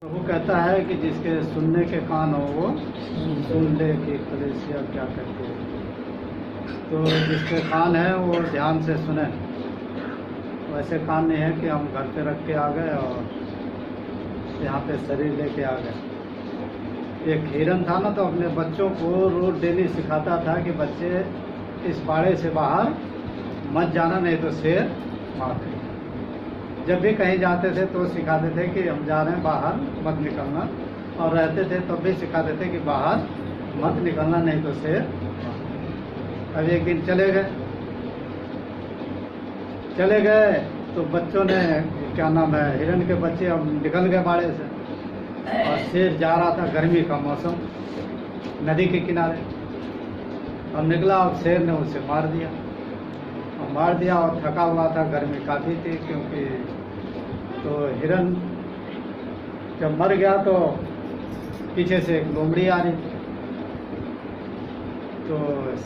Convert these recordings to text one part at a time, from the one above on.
प्रभु कहता है कि जिसके सुनने के कान हो वो सुन ले कि कलीसिया क्या कहती है। तो जिसके कान है वो ध्यान से सुने। वैसे कान नहीं है कि हम घर पे रख के आ गए और यहाँ पे शरीर लेके आ गए। एक हिरन था ना, तो अपने बच्चों को रोज डेली सिखाता था कि बच्चे इस बाड़े से बाहर मत जाना, नहीं तो शेर मार देगा। जब भी कहीं जाते थे तो सिखाते थे कि हम जा रहे हैं, बाहर मत निकलना। और रहते थे तब भी सिखाते थे कि बाहर मत निकलना, नहीं तो शेर। अब एक दिन चले गए तो बच्चों ने क्या नाम है, हिरन के बच्चे अब निकल गए बाड़े से। और शेर जा रहा था, गर्मी का मौसम, नदी के किनारे। अब निकला और शेर ने उसे मार दिया। और थका हुआ था, गर्मी काफ़ी थी, क्योंकि तो हिरन जब मर गया तो पीछे से एक लोमड़ी आ रही थी। तो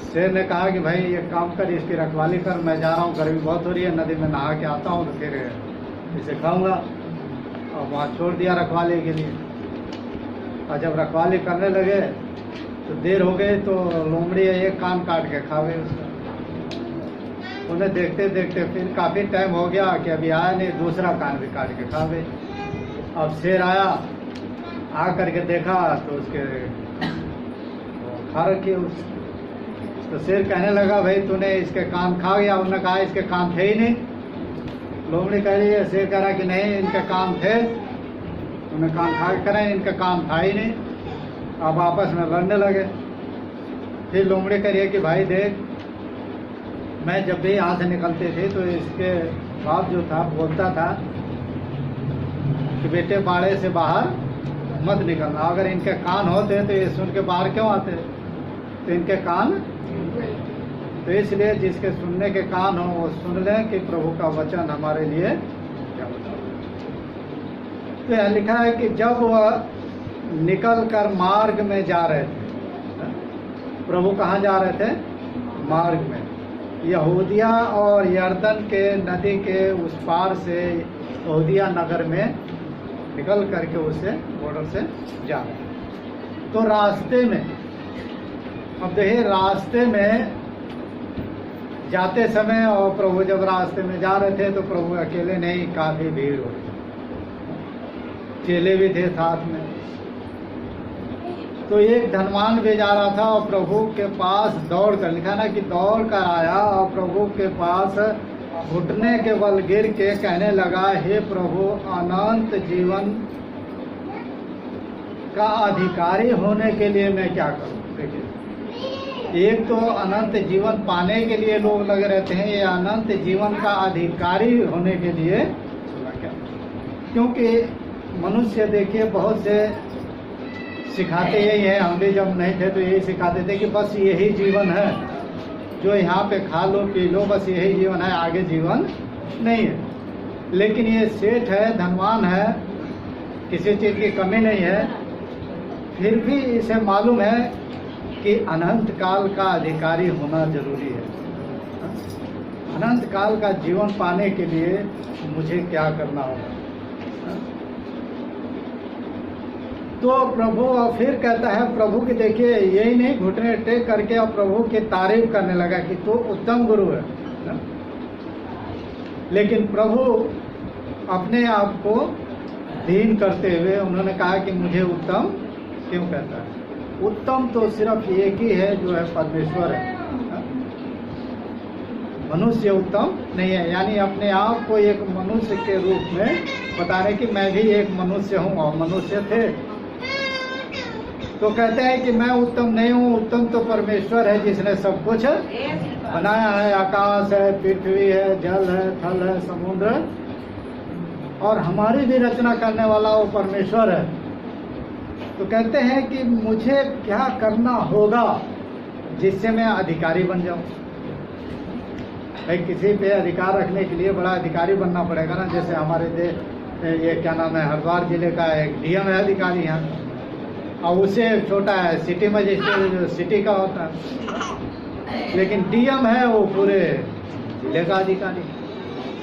शेर ने कहा कि भाई एक काम कर, इसकी रखवाली कर, मैं जा रहा हूँ, गर्मी बहुत हो रही है, नदी में नहा के आता हूँ तो फिर इसे खाऊंगा। और वहाँ छोड़ दिया रखवाली के लिए। और जब रखवाली करने लगे तो देर हो गई, तो लोमड़ी एक कान काट के खा गई उसका। उन्हें देखते देखते फिर काफ़ी टाइम हो गया कि अभी आया नहीं, दूसरा कान भी काट के खा गए। अब शेर आया, आ करके देखा तो उसके खा रखी उस। तो शेर कहने लगा, भाई तूने इसके कान खा गया? उन्होंने कहा इसके कान थे ही नहीं। लोमड़ी कह रही है, शेर कह रहा कि नहीं, इनके कान थे, उन्हें कान खा के करें, इनका कान था ही नहीं। अब आपस में लड़ने लगे। फिर लोमड़ी कह रही है कि भाई देख, मैं जब भी यहाँ से निकलते थे तो इसके बाप जो था बोलता था कि बेटे बाड़े से बाहर मत निकलना। अगर इनके कान होते तो ये सुन के बाहर क्यों आते? तो इनके कान, तो इसलिए जिसके सुनने के कान हो वो सुन लें कि प्रभु का वचन हमारे लिए क्या बताओ। तो यह लिखा है कि जब वह निकल कर मार्ग में जा रहे थे, प्रभु कहाँ जा रहे थे? मार्ग में। यहूदिया और यरदन के नदी के उस पार से यहूदिया नगर में निकल करके उसे बॉर्डर से जा रहे। तो रास्ते में, अब देखिए, रास्ते में जाते समय, और प्रभु जब रास्ते में जा रहे थे तो प्रभु अकेले नहीं, काफ़ी भीड़ हो रही, चेले भी थे साथ में। तो एक धनवान भी जा रहा था और प्रभु के पास दौड़ कर, लिखा ना कि दौड़ कर आया और प्रभु के पास घुटने के बल गिर के कहने लगा, हे प्रभु, अनंत जीवन का अधिकारी होने के लिए मैं क्या करूं? देखिए, एक तो अनंत जीवन पाने के लिए लोग लगे रहते हैं, ये अनंत जीवन का अधिकारी होने के लिए क्या? क्योंकि मनुष्य देखिए बहुत से सिखाते यही है, हम भी जब नहीं थे तो यही सिखाते थे कि बस यही जीवन है, जो यहाँ पे खा लो पी लो, बस यही जीवन है, आगे जीवन नहीं है। लेकिन ये सेठ है, धनवान है, किसी चीज़ की कमी नहीं है, फिर भी इसे मालूम है कि अनंत काल का अधिकारी होना जरूरी है। अनंत काल का जीवन पाने के लिए मुझे क्या करना होगा? तो प्रभु, और फिर कहता है प्रभु की, देखिए यही नहीं, घुटने टेक करके और प्रभु की तारीफ करने लगा कि तू उत्तम गुरु है। लेकिन प्रभु अपने आप को दीन करते हुए उन्होंने कहा कि मुझे उत्तम क्यों कहता है? उत्तम तो सिर्फ एक ही है, जो है परमेश्वर है। मनुष्य उत्तम नहीं है, यानी अपने आप को एक मनुष्य के रूप में बताने कि मैं भी एक मनुष्य हूँ और मनुष्य थे। तो कहते हैं कि मैं उत्तम नहीं हूँ, उत्तम तो परमेश्वर है जिसने सब कुछ बनाया है। आकाश है, पृथ्वी है, जल है, थल है, समुद्र, और हमारी भी रचना करने वाला वो परमेश्वर है। तो कहते हैं कि मुझे क्या करना होगा जिससे मैं अधिकारी बन जाऊं? भाई किसी पे अधिकार रखने के लिए बड़ा अधिकारी बनना पड़ेगा ना। जैसे हमारे ये क्या नाम है, हरिद्वार जिले का एक डीएम है अधिकारी यहाँ, और उसे छोटा है सिटी मजिस्ट्रेट, जो सिटी का होता है, लेकिन डीएम है वो पूरे जिले का अधिकारी।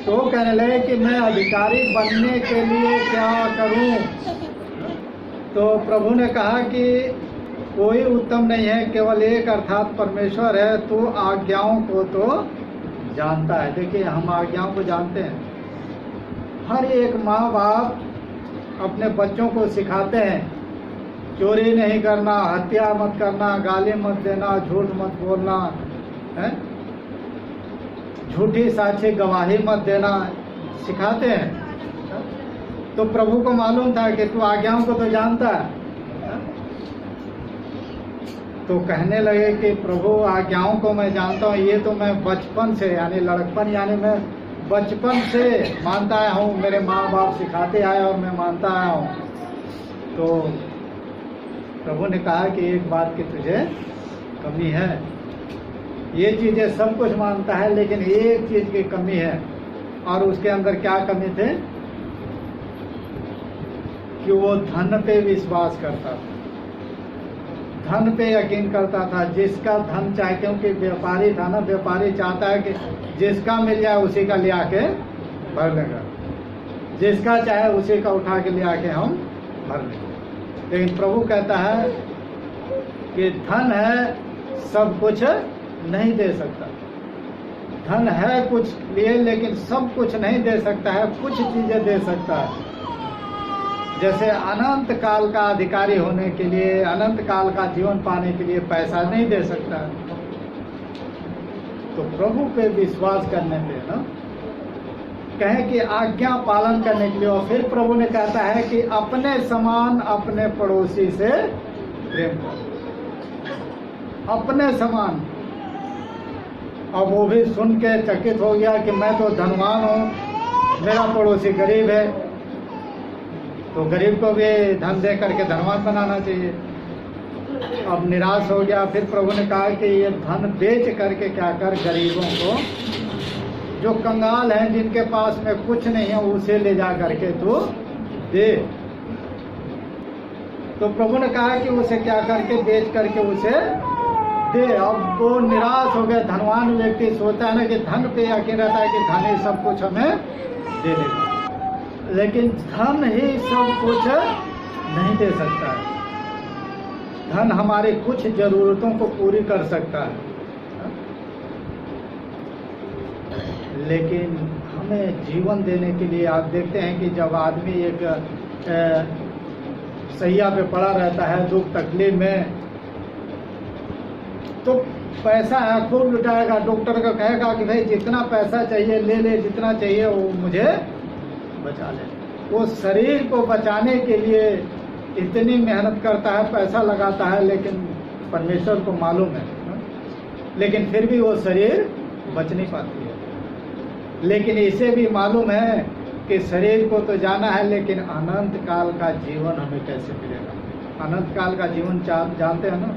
तो वो कहने लगे कि मैं अधिकारी बनने के लिए क्या करूं? तो प्रभु ने कहा कि कोई उत्तम नहीं है, केवल एक अर्थात परमेश्वर है, तो आज्ञाओं को तो जानता है। देखिए हम आज्ञाओं को जानते हैं। हर एक माँ बाप अपने बच्चों को सिखाते हैं, चोरी नहीं करना, हत्या मत करना, गाली मत देना, झूठ मत बोलना, है झूठी साक्षी गवाही मत देना, सिखाते हैं। तो प्रभु को मालूम था कि तू आज्ञाओं को तो जानता है। तो कहने लगे कि प्रभु आज्ञाओं को मैं जानता हूँ, ये तो मैं बचपन से, यानी लड़कपन, यानी मैं बचपन से मानता आया हूँ, मेरे माँ बाप सिखाते आए और मैं मानता आया हूँ। तो प्रभु ने कहा कि एक बात की तुझे कमी है, ये चीज़ें सब कुछ मानता है लेकिन एक चीज़ की कमी है। और उसके अंदर क्या कमी थे कि वो धन पे विश्वास करता था, धन पे यकीन करता था। जिसका धन चाहे, क्योंकि व्यापारी था ना, व्यापारी चाहता है कि जिसका मिल जाए उसी का ले आके भर लेगा, जिसका चाहे उसी का उठा के ले आके हम भर लेंगे। लेकिन प्रभु कहता है कि धन है सब कुछ नहीं दे सकता, धन है कुछ लिए लेकिन सब कुछ नहीं दे सकता है, कुछ चीजें दे सकता है। जैसे अनंत काल का अधिकारी होने के लिए, अनंत काल का जीवन पाने के लिए पैसा नहीं दे सकता। तो प्रभु पे विश्वास करने पे ना, कहें कि आज्ञा पालन करने के लिए। और फिर प्रभु ने कहता है कि अपने समान अपने पड़ोसी से प्रेम करो, अपने समान। अब वो भी सुन के चकित हो गया कि मैं तो धनवान हूँ, मेरा पड़ोसी गरीब है, तो गरीब को भी धन दे करके धनवान बनाना चाहिए। अब निराश हो गया। फिर प्रभु ने कहा कि ये धन बेच करके क्या कर, गरीबों को, जो कंगाल हैं, जिनके पास में कुछ नहीं है, उसे ले जा करके तू दे। तो प्रभु ने कहा कि उसे क्या करके, बेच करके उसे दे। अब वो निराश हो गया। धनवान व्यक्ति सोचता है ना कि धन पे यकीन रहता है कि धन ही सब कुछ हमें दे देगा, लेकिन धन ही सब कुछ नहीं दे सकता है। धन हमारी कुछ जरूरतों को पूरी कर सकता है, लेकिन हमें जीवन देने के लिए, आप देखते हैं कि जब आदमी एक सैया पे पड़ा रहता है दुख तकलीफ में, तो पैसा है खूब लुटाएगा, डॉक्टर को कहेगा कि भाई जितना पैसा चाहिए ले ले, जितना चाहिए वो मुझे बचा ले। वो शरीर को बचाने के लिए इतनी मेहनत करता है, पैसा लगाता है, लेकिन परमेश्वर को मालूम है, लेकिन फिर भी वो शरीर बच नहीं पाती है। लेकिन इसे भी मालूम है कि शरीर को तो जाना है, लेकिन अनंत काल का जीवन हमें कैसे मिलेगा। अनंत काल का जीवन जानते हैं ना,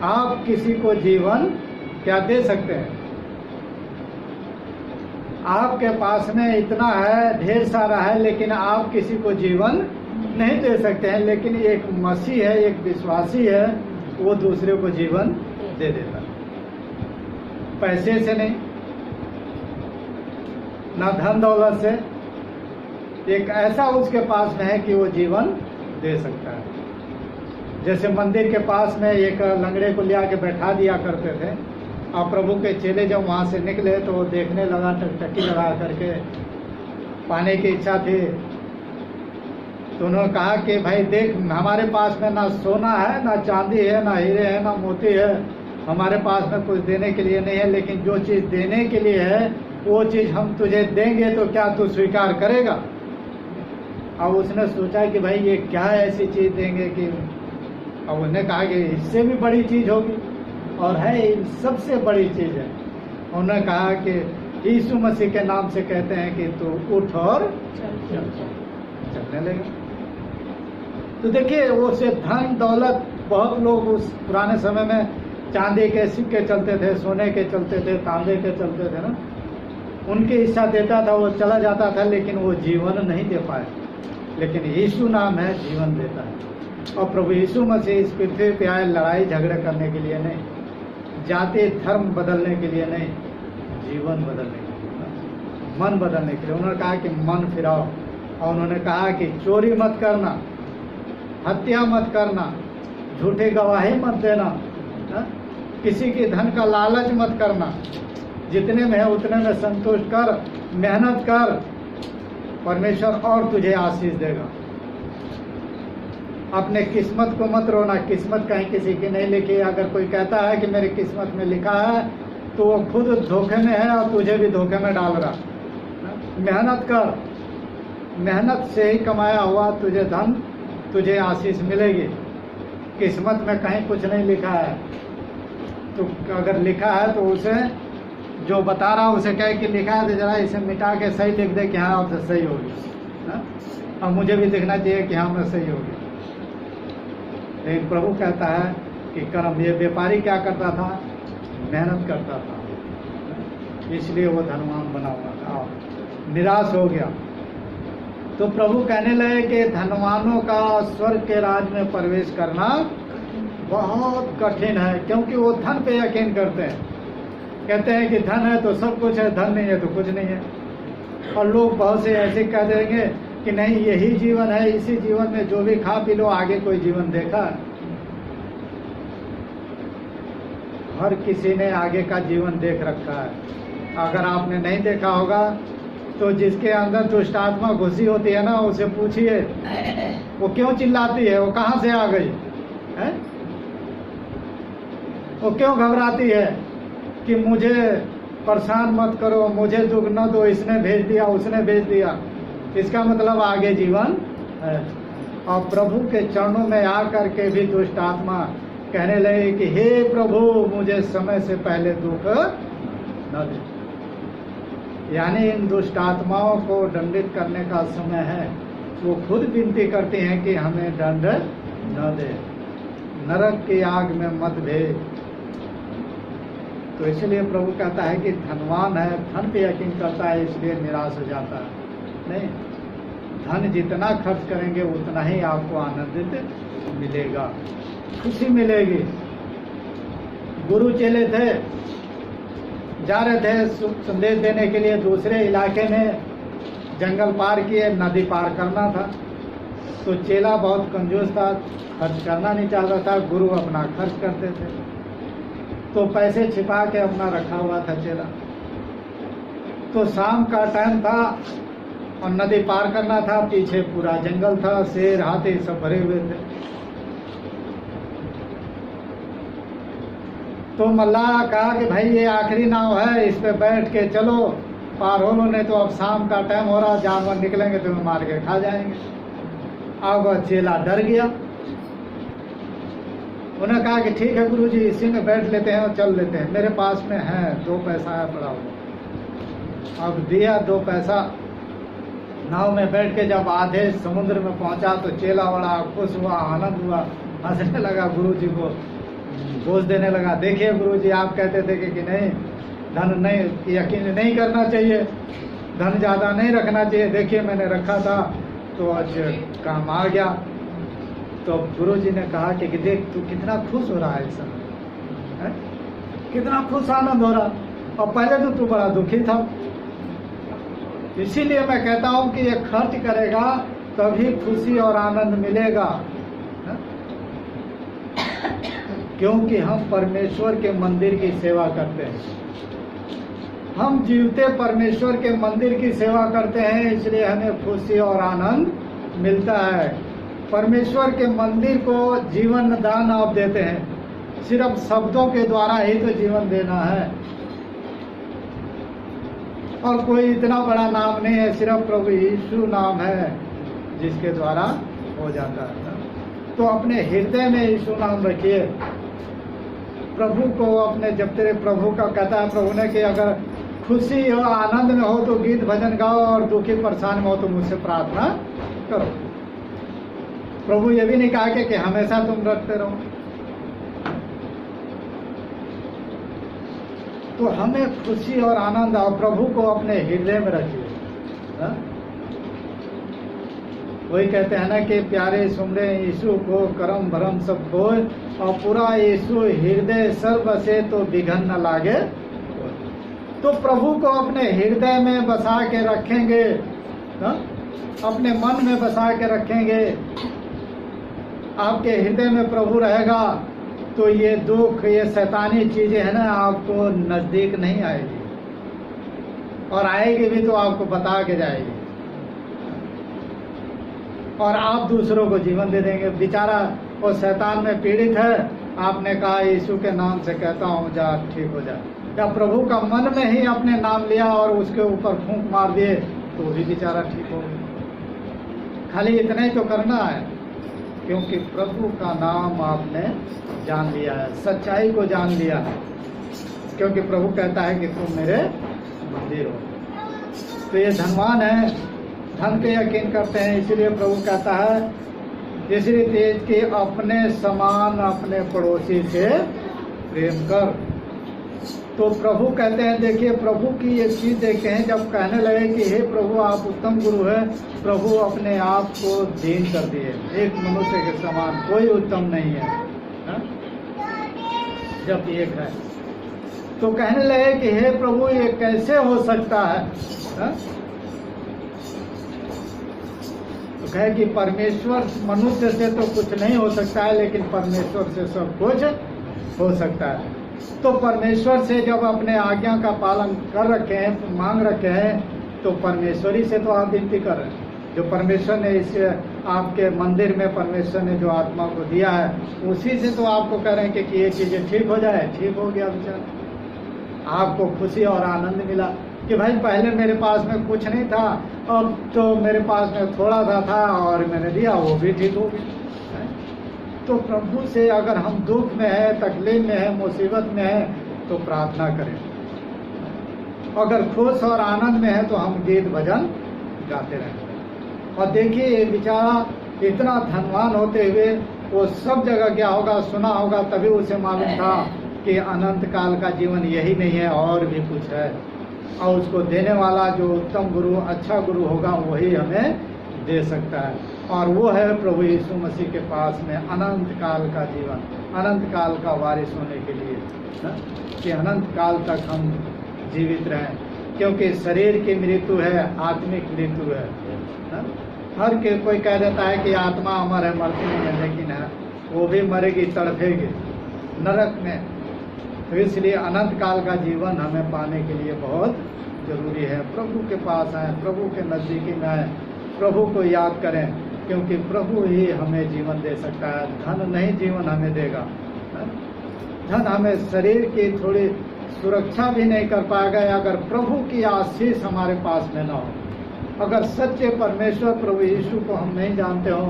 आप किसी को जीवन क्या दे सकते हैं? आपके पास में इतना है, ढेर सारा है, लेकिन आप किसी को जीवन नहीं दे सकते हैं। लेकिन एक मसीह है, एक विश्वासी है, वो दूसरे को जीवन दे देता है। पैसे से नहीं, ना धन दौलत से, एक ऐसा उसके पास में है कि वो जीवन दे सकता है। जैसे मंदिर के पास में एक लंगड़े को ले आके बैठा दिया करते थे, और प्रभु के चेले जब वहाँ से निकले तो वो देखने लगा, टकटकी लगा करके, पाने की इच्छा थी। तो उन्होंने कहा कि भाई देख, हमारे पास में ना सोना है, ना चांदी है, ना हीरे है, ना मोती है, हमारे पास में कुछ देने के लिए नहीं है, लेकिन जो चीज़ देने के लिए है वो चीज़ हम तुझे देंगे, तो क्या तू स्वीकार करेगा? अब उसने सोचा कि भाई ये क्या ऐसी चीज़ देंगे कि, अब उसने कहा कि इससे भी बड़ी चीज़ होगी, और है सबसे बड़ी चीज़ है। उन्होंने कहा कि यीशु मसीह के नाम से कहते हैं कि तू उठ और चलने लगे। तो देखिए, वो से धन दौलत, बहुत लोग उस पुराने समय में चांदी के सिक्के चलते थे, सोने के चलते थे, तांबे के चलते थे ना, उनकी इच्छा देता था, वो चला जाता था, लेकिन वो जीवन नहीं दे पाए। लेकिन यीशु नाम है, जीवन देता है। और प्रभु यीशु मसीह इस पृथ्वी पे आए लड़ाई झगड़े करने के लिए नहीं, जाति धर्म बदलने के लिए नहीं, जीवन बदलने के लिए, मन बदलने के लिए। उन्होंने कहा कि मन फिराओ, और उन्होंने कहा कि चोरी मत करना, हत्या मत करना, झूठी गवाही मत देना, किसी की धन का लालच मत करना, जितने में है उतने में संतुष्ट कर, मेहनत कर, परमेश्वर और तुझे आशीष देगा। अपने किस्मत को मत रोना, किस्मत कहीं किसी की नहीं लिखी। अगर कोई कहता है कि मेरी किस्मत में लिखा है तो वो खुद धोखे में है और तुझे भी धोखे में डाल रहा। मेहनत कर, मेहनत से ही कमाया हुआ तुझे धन, तुझे आशीष मिलेगी। किस्मत में कहीं कुछ नहीं लिखा है, तो अगर लिखा है तो उसे जो बता रहा उसे कहे कि लिखा है तो जरा इसे मिटा के सही लिख दे कि हाँ अब तो सही होगी, अब मुझे भी दिखना चाहिए कि हाँ मैं सही होगी। लेकिन प्रभु कहता है कि कर्म, ये व्यापारी क्या करता था? मेहनत करता था, इसलिए वो धनवान बना हुआ था, निराश हो गया। तो प्रभु कहने लगे कि धनवानों का स्वर्ग के राज में प्रवेश करना बहुत कठिन है, क्योंकि वो धन पे यकीन करते हैं। कहते हैं कि धन है तो सब कुछ है, धन नहीं है तो कुछ नहीं है। और लोग बहुत से ऐसे कह देंगे कि नहीं यही जीवन है, इसी जीवन में जो भी खा पी लो, आगे कोई जीवन देखा? हर किसी ने आगे का जीवन देख रखा है। अगर आपने नहीं देखा होगा तो जिसके अंदर दुष्ट आत्मा घुसी होती है ना, उसे पूछिए वो क्यों चिल्लाती है, वो कहाँ से आ गई है? वो क्यों घबराती है कि मुझे परेशान मत करो, मुझे दुख न दो, इसने भेज दिया, उसने भेज दिया। इसका मतलब आगे जीवन है। और प्रभु के चरणों में आकर के भी दुष्ट आत्मा कहने लगे कि हे प्रभु, मुझे समय से पहले दुख न दे। यानी इन दुष्ट आत्माओं को दंडित करने का समय है। वो खुद विनती करती हैं कि हमें दंड न दे, नरक की आग में मत भेज। तो इसलिए प्रभु कहता है कि धनवान है, धन पे यकीन करता है, इसलिए निराश हो जाता है। नहीं, धन जितना खर्च करेंगे उतना ही आपको आनंदित मिलेगा, खुशी मिलेगी। गुरु चेले थे, जा रहे थे संदेश देने के लिए दूसरे इलाके में, जंगल पार किए, नदी पार करना था। तो चेला बहुत कंजूस था, खर्च करना नहीं चाहता था, गुरु अपना खर्च करते थे। तो पैसे छिपा के अपना रखा हुआ था चेला। तो शाम का टाइम था और नदी पार करना था, पीछे पूरा जंगल था, शेर हाथी सब भरे हुए थे। तो मल्लाह कहा कि भाई ये आखिरी नाव है, इस पे बैठ के चलो, पार हो लो, नहीं तो अब शाम का टाइम हो रहा, जानवर निकलेंगे तुम्हें मार के खा जाएंगे। अब चेला डर गया। उन्होंने कहा कि ठीक है गुरुजी, इसी में बैठ लेते हैं और चल लेते हैं, मेरे पास में है 2 पैसा है पड़ा हुआ। अब दिया 2 पैसा, नाव में बैठ के जब आधे समुद्र में पहुंचा तो चेला बड़ा खुश हुआ, आनंद हुआ, हंसने लगा, गुरुजी को दोष देने लगा। देखिए गुरुजी, आप कहते थे कि नहीं, धन नहीं, यकीन नहीं करना चाहिए, धन ज़्यादा नहीं रखना चाहिए, देखिए मैंने रखा था तो आज काम आ गया। तो गुरुजी ने कहा कि देख तू कितना खुश हो रहा है इस समय, कितना खुश आनंद हो रहा, और पहले तो तू बड़ा दुखी था। इसीलिए मैं कहता हूँ कि ये खर्च करेगा तभी खुशी और आनंद मिलेगा, क्योंकि हम परमेश्वर के मंदिर की सेवा करते हैं। हम जीवते परमेश्वर के मंदिर की सेवा करते हैं, इसलिए हमें खुशी और आनंद मिलता है। परमेश्वर के मंदिर को जीवन दान आप देते हैं, सिर्फ शब्दों के द्वारा ही तो जीवन देना है, और कोई इतना बड़ा नाम नहीं है, सिर्फ प्रभु यीशु नाम है जिसके द्वारा हो जाता है। तो अपने हृदय में यीशु नाम रखिए, प्रभु को अपने, जब तेरे प्रभु का कहता है प्रभु ने कि अगर खुशी हो आनंद में हो तो गीत भजन गाओ, और दुखी परेशान में हो तो मुझसे प्रार्थना करो। प्रभु ये भी नहीं कहा कि हमेशा तुम रखते रहो। तो हमें खुशी और आनंद और प्रभु को अपने हृदय में रखिए। वही कहते हैं ना कि प्यारे सुमरे यीशु को करम भरम सब खोए, और पूरा यीशु हृदय सर्व बसे तो विघन न लागे। तो प्रभु को अपने हृदय में बसा के रखेंगे, अपने मन में बसा के रखेंगे, आपके हृदय में प्रभु रहेगा तो ये दुख, ये शैतानी चीजें है ना, आपको नजदीक नहीं आएगी, और आएगी भी तो आपको बता के जाएगी, और आप दूसरों को जीवन दे देंगे। बेचारा वो शैतान में पीड़ित है, आपने कहा यीशु के नाम से कहता हूँ जा, ठीक हो जा, या प्रभु का मन में ही आपने नाम लिया और उसके ऊपर फूंक मार दिए तो भी बेचारा ठीक हो गया। खाली इतना ही तो करना है, क्योंकि प्रभु का नाम आपने जान लिया है, सच्चाई को जान लिया है, क्योंकि प्रभु कहता है कि तुम मेरे मंदिर हो। तो ये धनवान है, धन पे यकीन करते हैं, इसीलिए प्रभु कहता है तीसरी तेज के अपने समान अपने पड़ोसी से प्रेम कर। तो प्रभु कहते हैं, देखिए प्रभु की ये चीज देखते हैं, जब कहने लगे कि हे प्रभु आप उत्तम गुरु है, प्रभु अपने आप को दीन कर दिए, एक मनुष्य के समान, कोई उत्तम नहीं है, हा? जब एक है तो कहने लगे कि हे प्रभु ये कैसे हो सकता है, हा? तो कहे कि परमेश्वर, मनुष्य से तो कुछ नहीं हो सकता है, लेकिन परमेश्वर से सब कुछ हो सकता है। तो परमेश्वर से जब अपने आज्ञा का पालन कर रखे हैं, मांग रखे हैं, तो परमेश्वरी से तो आप विनती कर रहे हैं। जो परमेश्वर ने इस आपके मंदिर में परमेश्वर ने जो आत्मा को दिया है, उसी से तो आपको कह रहे हैं कि ये चीजें ठीक हो जाए। ठीक हो गया बेचारा, आपको खुशी और आनंद मिला कि भाई पहले मेरे पास में कुछ नहीं था, अब तो मेरे पास में थोड़ा सा था और मैंने दिया, वो भी ठीक हो गया। तो प्रभु से अगर हम दुख में है, तकलीफ में है, मुसीबत में है, तो प्रार्थना करें। अगर खुश और आनंद में है तो हम गीत भजन गाते रहें। और देखिए ये बेचारा इतना धनवान होते हुए वो सब जगह गया होगा, सुना होगा, तभी उसे मालूम था कि अनंत काल का जीवन यही नहीं है, और भी कुछ है, और उसको देने वाला जो उत्तम गुरु, अच्छा गुरु होगा, वही हमें दे सकता है। और वो है प्रभु यीशु मसीह के पास में अनंत काल का जीवन, अनंत काल का वारिस होने के लिए, कि अनंत काल तक हम जीवित रहें। क्योंकि शरीर की मृत्यु है, आत्मिक मृत्यु है। हर के कोई कह देता है कि आत्मा अमर है, मरती नहीं है, लेकिन है वो भी मरेगी, तड़पेगी नरक में। तो इसलिए अनंत काल का जीवन हमें पाने के लिए बहुत जरूरी है। प्रभु के पास आए, प्रभु के नजदीकी में आए, प्रभु को याद करें, क्योंकि प्रभु ही हमें जीवन दे सकता है। धन नहीं जीवन हमें देगा, धन हमें शरीर की थोड़ी सुरक्षा भी नहीं कर पाएगा अगर प्रभु की आशीष हमारे पास में न हो। अगर सच्चे परमेश्वर प्रभु यीशु को हम नहीं जानते हो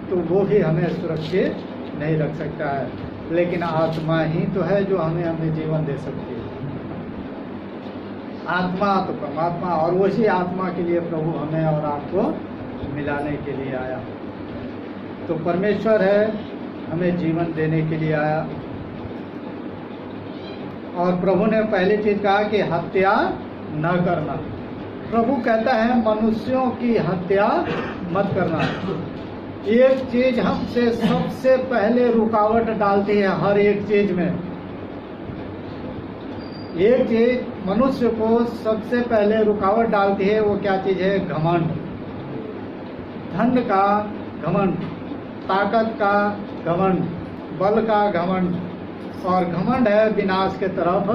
तो वो भी हमें सुरक्षित नहीं रख सकता है। लेकिन आत्मा ही तो है जो हमें जीवन दे सकती है। आत्मा तो परमात्मा, और उसी आत्मा के लिए प्रभु हमें और आपको मिलाने के लिए आया। तो परमेश्वर है, हमें जीवन देने के लिए आया। और प्रभु ने पहली चीज कहा कि हत्या न करना। प्रभु कहता है मनुष्यों की हत्या मत करना। एक चीज हमसे सबसे पहले रुकावट डालती है, हर एक चीज में। एक चीज मनुष्य को सबसे पहले रुकावट डालती है, वो क्या चीज है? घमंड। धन का घमंड, ताकत का घमंड, बल का घमंड। और घमंड है विनाश के तरफ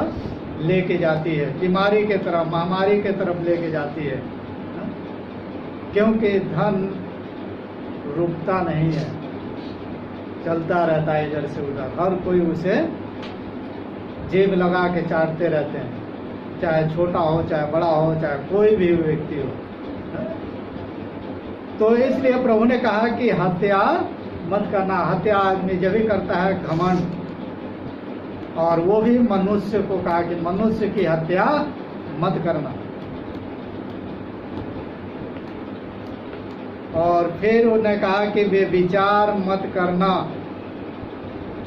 लेके जाती है, बीमारी के तरफ, महामारी के तरफ लेके जाती है। क्योंकि धन रुकता नहीं है, चलता रहता है इधर से उधर। हर कोई उसे जेब लगा के चाटते रहते हैं, चाहे छोटा हो, चाहे बड़ा हो, चाहे कोई भी व्यक्ति हो। तो इसलिए प्रभु ने कहा कि हत्या मत करना। हत्या आदमी जब भी करता है घमंड, और वो भी मनुष्य को कहा कि मनुष्य की हत्या मत करना। और फिर उन्होंने कहा कि व्यभिचार मत करना,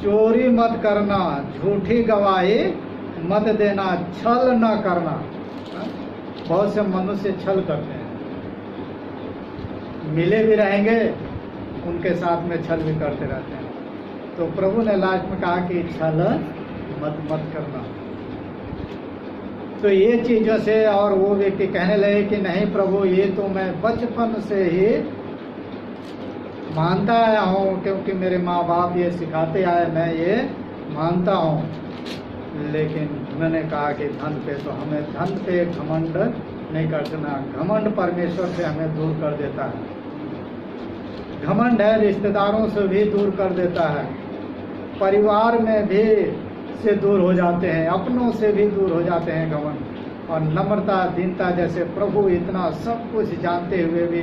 चोरी मत करना, झूठी गवाही मत देना, छल न करना। बहुत से मनुष्य छल करते हैं, मिले भी रहेंगे उनके साथ में छल भी करते रहते हैं। तो प्रभु ने लास्ट में कहा कि छल मत करना। तो ये चीजों से, और वो व्यक्ति कहने लगे कि नहीं प्रभु, ये तो मैं बचपन से ही मानता आया हूँ, क्योंकि मेरे माँ बाप ये सिखाते आए, मैं ये मानता हूँ। लेकिन मैंने कहा कि धन पे तो हमें धन पे घमंड नहीं करना। घमंड परमेश्वर से हमें दूर कर देता है। घमंड है रिश्तेदारों से भी दूर कर देता है, परिवार में भी से दूर हो जाते हैं, अपनों से भी दूर हो जाते हैं घमंड। और नम्रता, दीनता, जैसे प्रभु इतना सब कुछ जानते हुए भी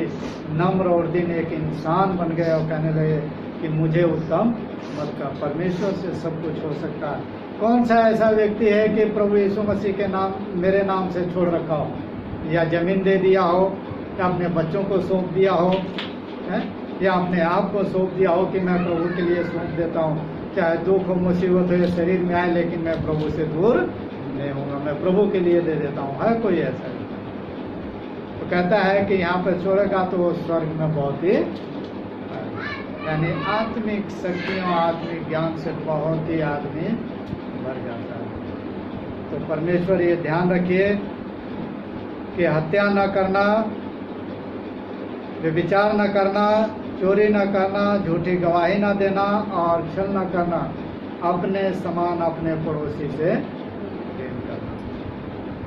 नम्र और दीन एक इंसान बन गए और कहने लगे कि मुझे उत्तम मत कर। परमेश्वर से सब कुछ हो सकता है। कौन सा ऐसा व्यक्ति है कि प्रभु यीशु मसीह के नाम, मेरे नाम से छोड़ रखा हो, या जमीन दे दिया हो, या अपने बच्चों को सौंप दिया हो, या अपने आप को सौंप दिया हो कि मैं प्रभु के लिए सौंप देता हूँ, चाहे दुख हो मुसीबत हो शरीर में आए, लेकिन मैं प्रभु से दूर नहीं होगा, मैं प्रभु के लिए दे देता हूँ। है कोई ऐसा? तो कहता है कि यहाँ पर छोड़ेगा तो वो स्वर्ग में बहुत ही, यानी आत्मिक शक्तियों, आत्मिक ज्ञान से बहुत ही आदमी भर जाता है। तो परमेश्वर ये ध्यान रखिए कि हत्या न करना, व्यभिचार न करना, चोरी न करना, झूठी गवाही न देना और छल न करना, अपने समान अपने पड़ोसी से प्रेम करना।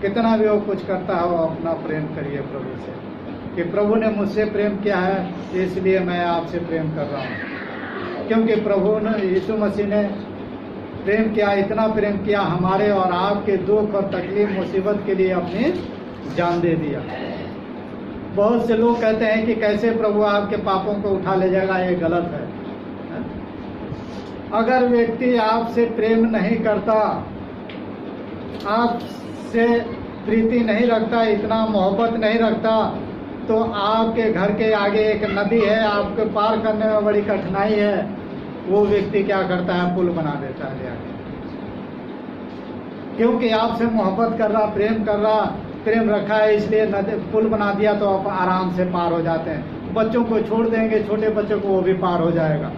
कितना भी वो कुछ करता हो, अपना प्रेम करिए प्रभु से, कि प्रभु ने मुझसे प्रेम किया है इसलिए मैं आपसे प्रेम कर रहा हूँ। क्योंकि प्रभु ने, यीशु मसीह ने प्रेम किया, इतना प्रेम किया, हमारे और आपके दुख और तकलीफ मुसीबत के लिए अपनी जान दे दिया। बहुत से लोग कहते हैं कि कैसे प्रभु आपके पापों को उठा ले जाएगा, ये गलत है। अगर व्यक्ति आपसे प्रेम नहीं करता, आपसे प्रीति नहीं रखता, इतना मोहब्बत नहीं रखता, तो आपके घर के आगे एक नदी है, आपके पार करने में बड़ी कठिनाई है, वो व्यक्ति क्या करता है, पुल बना देता है आगे। क्योंकि आपसे मोहब्बत कर रहा, प्रेम कर रहा, प्रेम रखा है, इसलिए नदी पुल बना दिया तो आप आराम से पार हो जाते हैं। बच्चों को छोड़ देंगे, छोटे बच्चों को, वो भी पार हो जाएगा।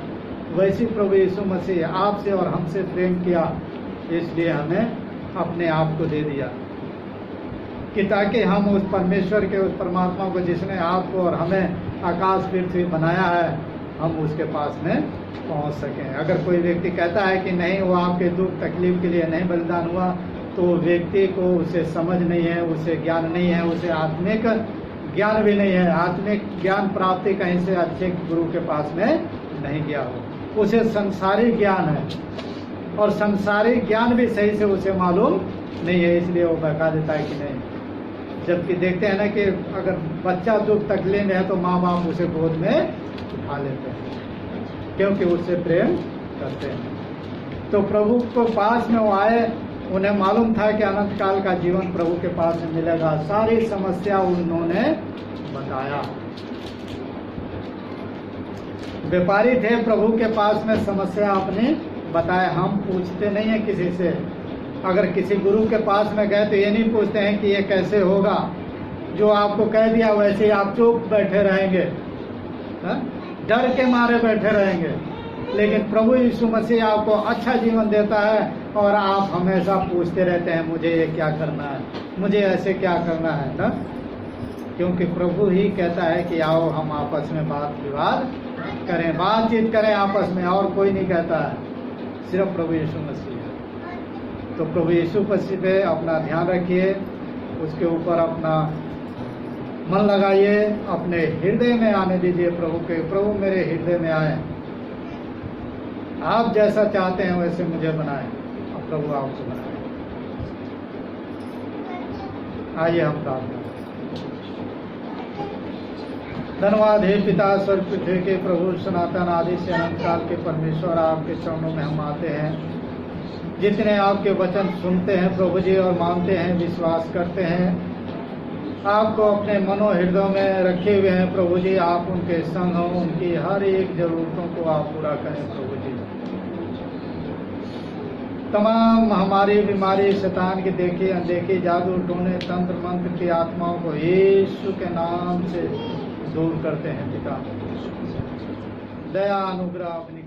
वैसे प्रभु यीशु मसीह आपसे और हमसे प्रेम किया, इसलिए हमें अपने आप को दे दिया कि ताकि हम उस परमेश्वर के, उस परमात्मा को जिसने आपको और हमें आकाश पृथ्वी बनाया है, हम उसके पास में पहुंच सकें। अगर कोई व्यक्ति कहता है कि नहीं, वो आपके दुख तकलीफ के लिए नहीं बलिदान हुआ, तो व्यक्ति को उसे समझ नहीं है, उसे ज्ञान नहीं है, उसे आत्मिक ज्ञान भी नहीं है। आत्मिक ज्ञान प्राप्ति कहीं से अच्छे गुरु के पास में नहीं गया हो, उसे संसारिक ज्ञान है, और संसारिक ज्ञान भी सही से उसे मालूम नहीं है, इसलिए वो बहका देता है कि नहीं। जबकि देखते हैं ना कि अगर बच्चा दुख तकलीफ में है तो माँ बाप उसे गोद में उठा लेते हैं, क्योंकि उससे प्रेम करते हैं। तो प्रभु को पास में वो आए, उन्हें मालूम था कि अनंत काल का जीवन प्रभु के पास में मिलेगा। सारी समस्या उन्होंने बताया। व्यापारी थे, प्रभु के पास में समस्या अपनी बताए। हम पूछते नहीं है किसी से। अगर किसी गुरु के पास में गए तो ये नहीं पूछते हैं कि ये कैसे होगा, जो आपको कह दिया वैसे ही आप चुप बैठे रहेंगे, डर के मारे बैठे रहेंगे। लेकिन प्रभु यीशु मसीह आपको अच्छा जीवन देता है और आप हमेशा पूछते रहते हैं, मुझे ये क्या करना है, मुझे ऐसे क्या करना है ना। क्योंकि प्रभु ही कहता है कि आओ हम आपस में बात विवाद करें, बातचीत करें आपस में, और कोई नहीं कहता है, सिर्फ प्रभु यीशु मसीह है। तो प्रभु यीशु मसीह पे अपना ध्यान रखिए, उसके ऊपर अपना मन लगाइए, अपने हृदय में आने दीजिए प्रभु के। प्रभु मेरे हृदय में आए, आप जैसा चाहते हैं वैसे मुझे बनाएं, और प्रभु आपको बनाए। आइए हम प्रार्थना। धन्यवाद हे पिता स्वर्ग पृथ्वी के प्रभु, सनातन आदि से अनंत काल के परमेश्वर, आपके चरणों में हम आते हैं। जितने आपके वचन सुनते हैं प्रभु जी और मानते हैं, विश्वास करते हैं, आपको अपने मनो हृदय में रखे हुए हैं प्रभु जी, आप उनके संग हो, उनकी हर एक जरूरतों को आप पूरा करें प्रभु जी। तमाम हमारी बीमारी, शैतान की देखी अनदेखी, जादू टोने, तंत्र मंत्र की आत्माओं को यीशु के नाम से दूर करते हैं पिता। दया अनुग्रह अपनी